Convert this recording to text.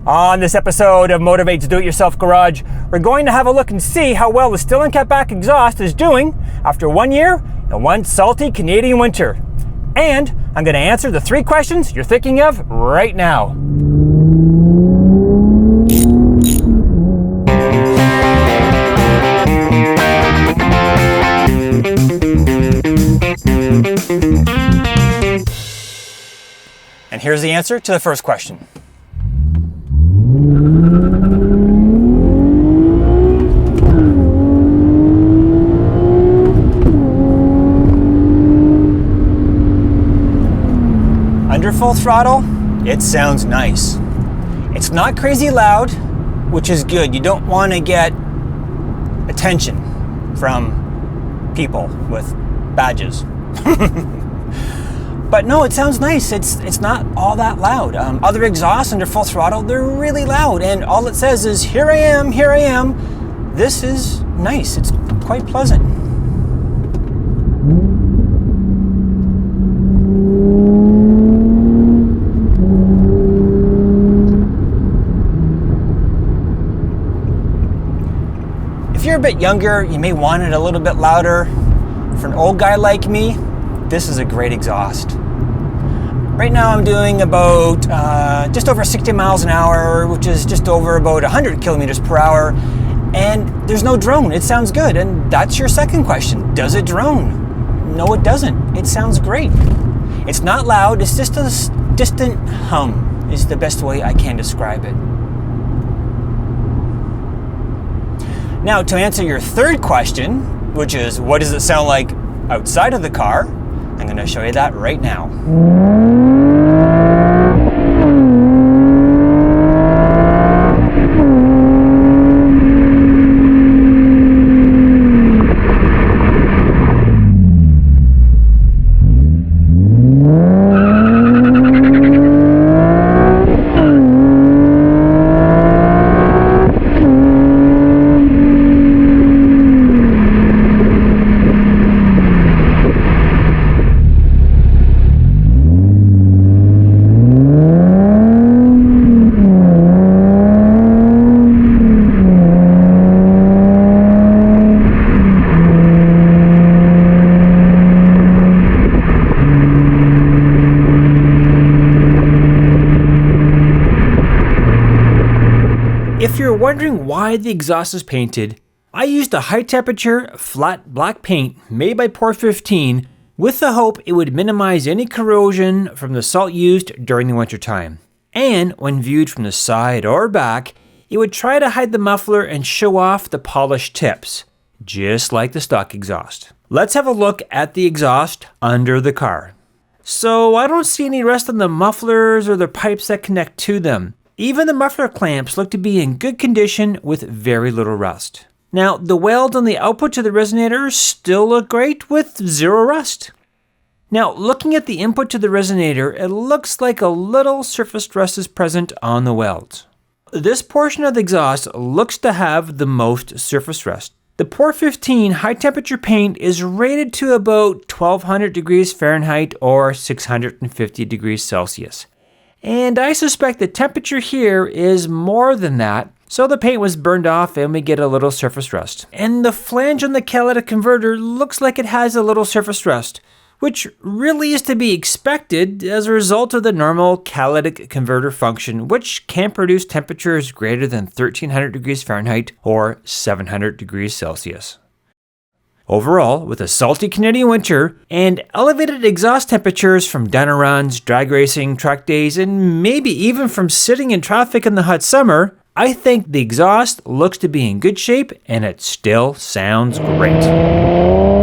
On this episode of Motorvate's Do-It-Yourself Garage, we're going to have a look and see how well the Stillen catback exhaust is doing after 1 year and one salty Canadian winter. And I'm going to answer the 3 questions you're thinking of right now. And here's the answer to the first question. Under full throttle, it sounds nice. It's not crazy loud, which is good. You don't want to get attention from people with badges. But no, it sounds nice. It's not all that loud. Other exhausts under full throttle, they're really loud, and all it says is, here I am, here I am. This is nice. It's quite pleasant. If you're a bit younger, you may want it a little bit louder. For an old guy like me, this is a great exhaust. Right now I'm doing about just over 60 miles an hour, which is just over about 100 kilometers per hour, and there's no drone. It sounds good, and that's your second question. Does it drone? No, it doesn't. It sounds great. It's not loud, it's just a distant hum is the best way I can describe it. Now, to answer your third question, which is what does it sound like outside of the car, I'm going to show you that right now. If you're wondering why the exhaust is painted, I used a high temperature flat black paint made by Ep.22 with the hope it would minimize any corrosion from the salt used during the wintertime. And when viewed from the side or back, it would try to hide the muffler and show off the polished tips, just like the stock exhaust. Let's have a look at the exhaust under the car. So I don't see any rust on the mufflers or the pipes that connect to them. Even the muffler clamps look to be in good condition with very little rust. Now, the welds on the output to the resonator still look great with 0 rust. Now, looking at the input to the resonator, it looks like a little surface rust is present on the welds. This portion of the exhaust looks to have the most surface rust. The Ep.22 high temperature paint is rated to about 1200 degrees Fahrenheit or 650 degrees Celsius. And I suspect the temperature here is more than that, so the paint was burned off and we get a little surface rust. And the flange on the catalytic converter looks like it has a little surface rust, which really is to be expected as a result of the normal catalytic converter function, which can produce temperatures greater than 1300 degrees Fahrenheit or 700 degrees Celsius. Overall, with a salty Canadian winter and elevated exhaust temperatures from dyno runs, drag racing, track days, and maybe even from sitting in traffic in the hot summer, I think the exhaust looks to be in good shape and it still sounds great.